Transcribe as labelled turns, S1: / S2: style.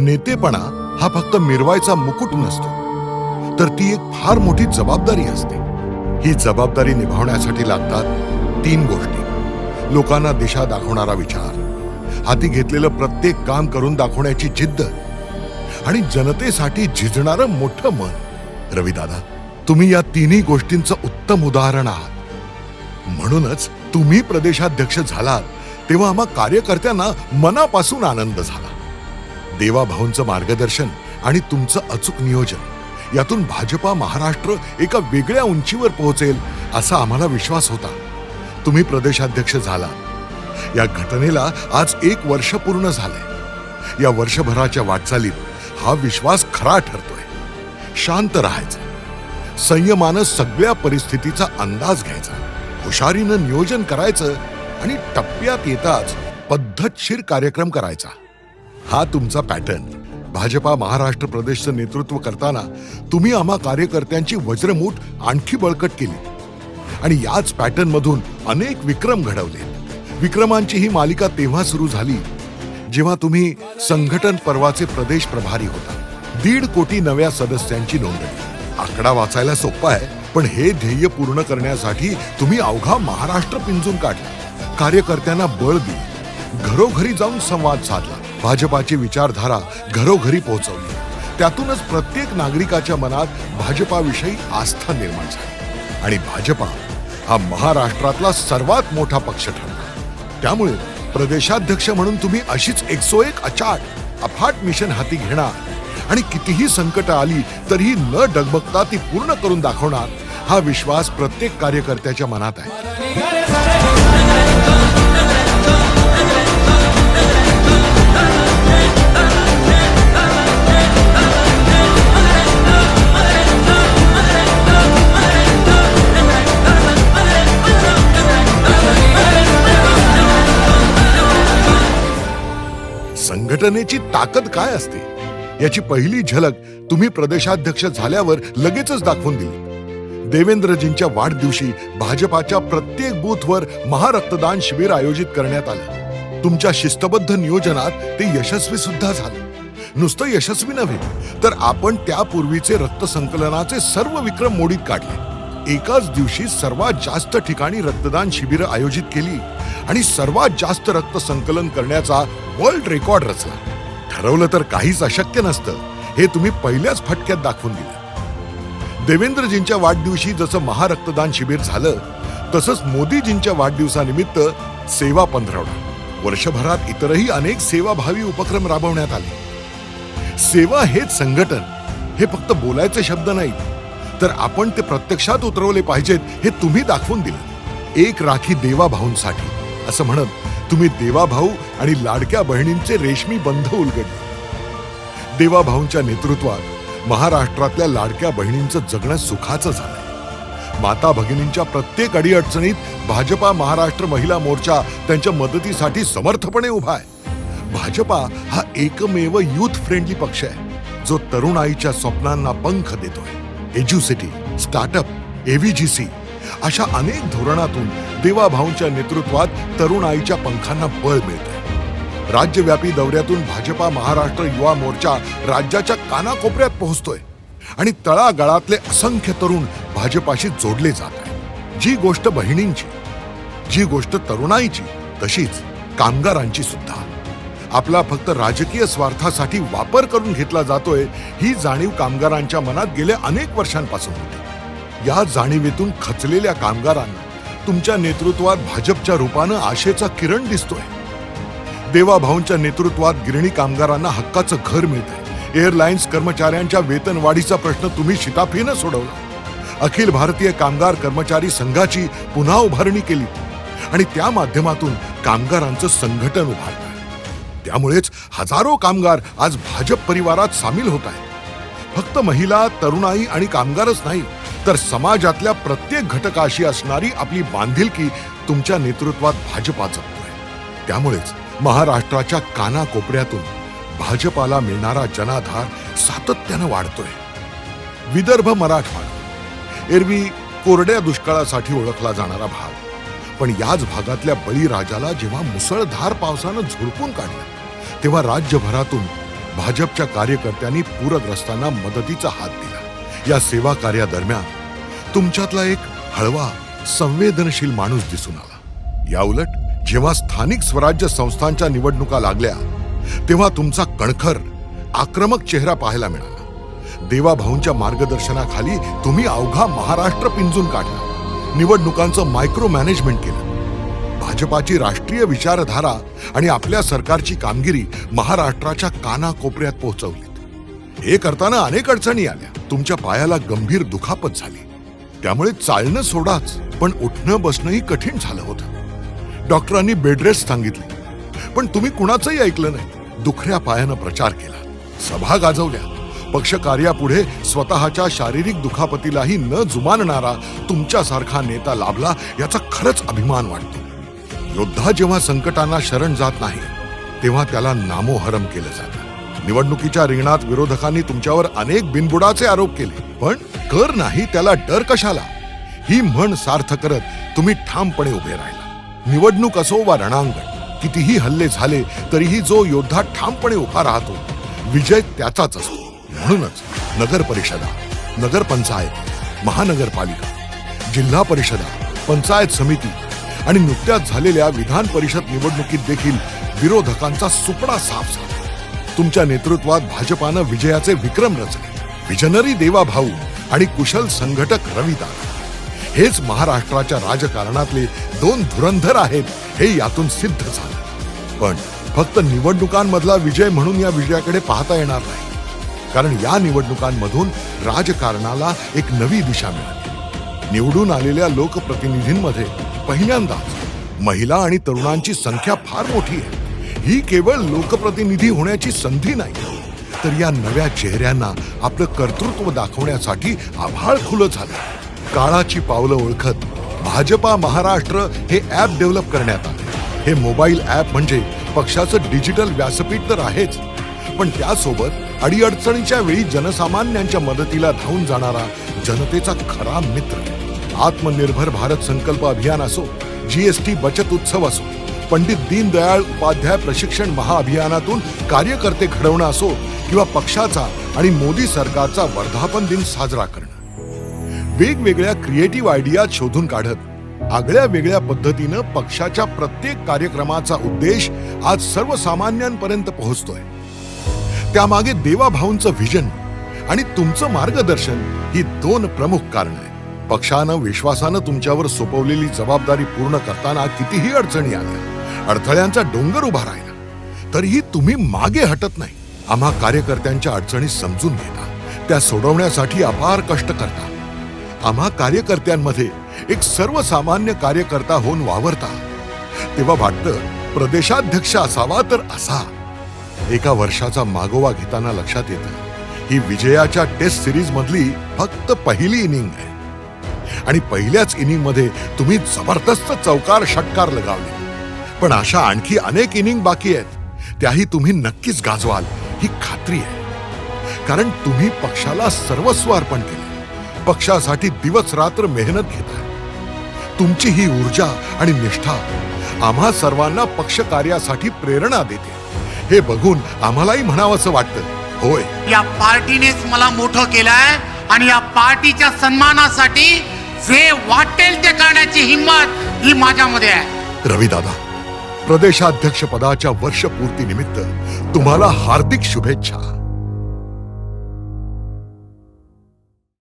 S1: नेतेपणा हा फक्त मिरवायचा मुकुट नसतो, तर ती एक फार मोठी जबाबदारी असते. ही जबाबदारी निभावण्यासाठी लागतात 3 गोष्टी: लोकांना दिशा दाखवणारा विचार, हाती घेतलेलं प्रत्येक काम करून दाखवण्याची जिद्द आणि जनतेसाठी झिजणारं मोठं मन. रविदादा, तुम्ही या तिन्ही गोष्टींचं उत्तम उदाहरण आहात. म्हणूनच तुम्ही प्रदेशाध्यक्ष झालात तेव्हा आम्हा कार्यकर्त्यांना मनापासून आनंद झाला. देवाभाऊंचं मार्गदर्शन आणि तुमचं अचूक नियोजन यातून भाजपा महाराष्ट्र एका वेगळ्या उंचीवर पोहोचेल असा आम्हाला विश्वास होता. तुम्ही प्रदेशाध्यक्ष झाला. या घटनेला आज 1 वर्ष पूर्ण झालंय. या वर्षभराच्या वाटचालीत हा विश्वास खरा ठरतोय. शांत राहायचं, संयमानं सगळ्या परिस्थितीचा अंदाज घ्यायचा, हुशारीनं नियोजन करायचं आणि टप्प्यात येताच पद्धतशीर कार्यक्रम करायचा. हा तुमचा पॅटर्न. भाजपा महाराष्ट्र प्रदेशचं नेतृत्व करताना तुम्ही आम्हा कार्यकर्त्यांची वज्रमूठ आणखी बळकट केली आणि याच पॅटर्न मधून अनेक विक्रम घडवले. विक्रमांची ही मालिका तेव्हा सुरू झाली जेव्हा तुम्ही संघटन पर्वाचे प्रदेश प्रभारी होता. 1.5 कोटी नव्या सदस्यांची नोंदणी. आकडा वाचायला सोपा आहे, पण हे ध्येय पूर्ण करण्यासाठी तुम्ही अवघा महाराष्ट्र पिंजून काढला. कार्यकर्त्यांना बळ दिले, घरोघरी जाऊन संवाद साधला, भाजपाची विचारधारा घरोघरी पोहोचवली. त्यातूनच प्रत्येक नागरिकाच्या मनात भाजपाविषयी आस्था निर्माण झाली आणि भाजपा हा महाराष्ट्रातला सर्वात मोठा पक्ष ठरला. त्यामुळे प्रदेशाध्यक्ष म्हणून तुम्ही अशीच 101 अफाट मिशन हाती घेणार आणि कितीही संकट आली तरीही न डगमगता ती पूर्ण करून दाखवणार, हा विश्वास प्रत्येक कार्यकर्त्याच्या मनात आहे. संघटनेची ताकद काय असते याची पहिली झलक तुम्ही प्रदेशाध्यक्ष झाल्यावर लगेचच दाखवून दिली. देवेंद्रजींच्या वाढदिवशी भाजपाच्या प्रत्येक बूथवर महारक्तदान शिबिर आयोजित करण्यात आलं. तुमच्या शिस्तबद्ध नियोजनात ते यशस्वी सुद्धा झालं. नुसतं यशस्वी नव्हे, तर आपण त्यापूर्वीचे रक्त संकलनाचे सर्व विक्रम मोडीत काढले. एकाच दिवशी सर्वात जास्त ठिकाणी रक्तदान शिबिरं आयोजित केली आणि सर्वात जास्त रक्त संकलन करण्याचा वर्ल्ड रेकॉर्ड रचला. ठरवलं तर काहीच अशक्य नसतं, हे तुम्ही पहिल्याच फटक्यात दाखवून दिलं. देवेंद्रजींच्या वाढदिवशी जसं महारक्तदान शिबिर झालं, तसंच मोदीजींच्या वाढदिवसानिमित्त सेवा पंधरवडा. वर्षभरात इतरही अनेक सेवाभावी उपक्रम राबवण्यात आले. सेवा हेच संघटन हे फक्त बोलायचे शब्द नाहीत, तर आपण ते प्रत्यक्षात उतरवले पाहिजेत हे तुम्ही दाखवून दिलं. एक राखी देवाभाऊंसाठी असं म्हणत तुम्ही देवाभाऊ आणि लाडक्या बहिणींचे रेशमी बंध उलगडले. देवाभाऊंच्या नेतृत्वात महाराष्ट्रातल्या लाडक्या बहिणींचं जगणं सुखाचं झालंय. माता भगिनींच्या प्रत्येक अडीअडचणीत भाजपा महाराष्ट्र महिला मोर्चा त्यांच्या मदतीसाठी समर्थपणे उभा आहे. भाजपा हा एकमेव युथ फ्रेंडली पक्ष आहे जो तरुणाईच्या स्वप्नांना पंख देतोय. एज्युसिटी, स्टार्टअप, एव्हीजीसी अशा अनेक धोरणातून देवाभाऊंच्या नेतृत्वात तरुणाईच्या पंखांना बळ मिळतंय. राज्यव्यापी दौऱ्यातून भाजपा महाराष्ट्र युवा मोर्चा राज्याच्या कानाकोपऱ्यात पोहोचतोय आणि तळागाळातले असंख्य तरुण भाजपाशी जोडले जात आहेत. जी गोष्ट बहिणींची, जी गोष्ट तरुणाईची, तशीच कामगारांची सुद्धा. आपला फक्त राजकीय स्वार्थासाठी वापर करून घेतला जातोय ही जाणीव कामगारांच्या मनात गेल्या अनेक वर्षांपासून होती. या जाणीवेतून खचलेल्या कामगारांना तुमच्या नेतृत्वात भाजपच्या रूपानं आशेचा किरण दिसतोय. देवाभाऊंच्या नेतृत्वात गिरणी कामगारांना हक्काचं घर मिळतंय. एअरलाइन्स कर्मचाऱ्यांच्या वेतनवाढीचा प्रश्न तुम्ही शिताफीनं सोडवला. अखिल भारतीय कामगार कर्मचारी संघाची पुन्हा उभारणी केली आणि त्या माध्यमातून कामगारांचं संघटन उभारलं. त्यामुळेच हजारो कामगार आज भाजप परिवारात सामील होत आहेत. फक्त महिला, तरुणाई आणि कामगारच नाही, तर समाजातल्या प्रत्येक घटकाशी असणारी आपली बांधिलकी तुमच्या नेतृत्वात भाजपा जपतोय. त्यामुळेच महाराष्ट्राच्या कानाकोपऱ्यातून भाजपाला मिळणारा जनाधार सातत्यानं वाढतोय. विदर्भ मराठवाडा एरवी कोरड्या दुष्काळासाठी ओळखला जाणारा भाग, पण याच भागातल्या बळीराजाला जेव्हा मुसळधार पावसानं झोडपून काढलं तेव्हा राज्यभरातून भाजपच्या कार्यकर्त्यांनी पूरग्रस्तांना मदतीचा हात दिला. या सेवा कार्यादरम्यान तुमच्यातला एक हळवा संवेदनशील माणूस दिसून आला. याउलट जेव्हा स्थानिक स्वराज्य संस्थांच्या निवडणुका लागल्या तेव्हा तुमचा कणखर आक्रमक चेहरा पाहायला मिळाला. देवाभाऊंच्या मार्गदर्शनाखाली तुम्ही अवघा महाराष्ट्र पिंजून काढला. निवडणुकांचं मायक्रो मॅनेजमेंट केलं. भाजपाची राष्ट्रीय विचारधारा आणि आपल्या सरकारची कामगिरी महाराष्ट्राच्या कानाकोपऱ्यात पोहोचवलीत. हे करताना अनेक अडचणी आल्या. तुमच्या पायाला गंभीर दुखापत झाली. त्यामुळे चालणं सोडाच, पण उठणं बसणंही कठीण झालं होतं. डॉक्टरांनी बेडरेस्ट सांगितली, पण तुम्ही कुणाचंही ऐकलं नाही. दुखऱ्या पायानं प्रचार केला, सभा गाजवल्या. पक्षकार्यापुढे स्वतःच्या शारीरिक दुखापतीलाही न जुमानणारा तुमच्यासारखा नेता लाभला याचा खरंच अभिमान वाटतो. योद्धा जेव्हा संकटांना शरण जात नाही तेव्हा त्याला नामोहरम केलं जातं. निवडणुकीच्या रिंगणात विरोधकांनी तुमच्यावर अनेक बिनबुडाचे आरोप केले, पण कर नाही त्याला डर कशाला, ही म्हण सार्थ करत तुम्ही ठामपणे उभे राहिला. निवडणूक असो वा रणांगण, कितीही हल्ले झाले तरीही जो योद्धा ठामपणे उभा राहतो विजय त्याचाच असतो. म्हणूनच नगर परिषदा, नगरपंचायत, महानगरपालिका, जिल्हा परिषदा, पंचायत समिती आणि नुकत्याच झालेल्या विधान परिषद निवडणुकीत देखील विरोधकांचा सुपडा साफ झाला. तुमच्या नेतृत्वात भाजपानं विजयाचे विक्रम रचले. विजनरी देवाभाऊ आणि कुशल संघटक रविदादा हेच महाराष्ट्राच्या राजकारणातले दोन धुरंधर आहेत हे यातून सिद्ध झालं. पण फक्त निवडणुकांमधला विजय म्हणून या विजयाकडे पाहता येणार नाही. कारण या निवडणुकांमधून राजकारणाला एक नवी दिशा मिळाली. निवडून आलेल्या लोकप्रतिनिधींमध्ये पहिल्यांदाच महिला आणि तरुणांची संख्या फार मोठी आहे. ही केवळ लोकप्रतिनिधी होण्याची संधी नाही, तर या नव्या चेहऱ्यांना आपलं कर्तृत्व दाखवण्यासाठी आभाळ खुलं झालं. काळाची पावलं ओळखत भाजपा महाराष्ट्र हे ॲप डेव्हलप करण्यात आले. हे मोबाईल ॲप म्हणजे पक्षाचं डिजिटल व्यासपीठ तर आहेच, पण त्यासोबत अडीअडचणीच्या वेळी जनसामान्यांच्या मदतीला धावून जाणारा जनतेचा खरा मित्र. आत्मनिर्भर भारत संकल्प अभियान असो, जीएसटी बचत उत्सव असो, पंडित दीनदयाळ उपाध्याय प्रशिक्षण महाअभियानातून कार्यकर्ते घडवणं असो किंवा पक्षाचा आणि मोदी सरकारचा वर्धापन दिन साजरा करणं, वेगवेगळ्या क्रिएटिव्ह आयडिया शोधून काढत आगळ्या वेगळ्या पद्धतीनं पक्षाच्या प्रत्येक कार्यक्रमाचा उद्देश आज सर्वसामान्यांपर्यंत पोहोचतोय. त्यामागे देवाभाऊंचं व्हिजन आणि तुमचं मार्गदर्शन ही दोन प्रमुख कारण आहेत. पक्षानं विश्वासानं तुमच्यावर सोपवलेली जबाबदारी पूर्ण करताना कितीही अडचणी आल्या, अडथळ्यांचा डोंगर उभा राहिला, तरीही तुम्ही मागे हटत नाही. आम्हा कार्यकर्त्यांच्या अडचणी समजून घेता, त्या सोडवण्यासाठी अपार कष्ट करता. आम्हा कार्यकर्त्यांमध्ये एक सर्वसामान्य कार्यकर्ता होऊन वावरता. तेव्हा वाटतं प्रदेशाध्यक्ष असावा तर असा. एका वर्षाचा मागोवा घेताना लक्षात येतं ही विजयाच्या टेस्ट सिरीज मधली फक्त पहिली इनिंग आहे. आणि पहिल्याच इनिंग मध्ये तुम्ही जबरदस्त चौकार षटकार लगावले. पण अशा आणखी अनेक इनिंग बाकी आहेत, त्याही तुम्ही नक्कीच गाजवाल ही खात्री आहे. कारण तुम्ही पक्षाला सर्वस्व अर्पण केले, पक्षासाठी दिवस रात्र मेहनत घेताय. तुमची ही ऊर्जा आणि निष्ठा आम्हा सर्वांना पक्ष कार्यासाठी प्रेरणा देते. हे बघून आम्हालाही म्हणावंसं वाटतं, होय,
S2: या पार्टीनेच मला मोठं केलंय आणि या पार्टीच्या सन्मानासाठी जे वाटेल ते करण्याची हिंमत ही माझ्यामध्ये आहे.
S1: रविदादा, प्रदेशाध्यक्ष पदाच्या वर्षपूर्ती निमित्त तुम्हाला हार्दिक शुभेच्छा.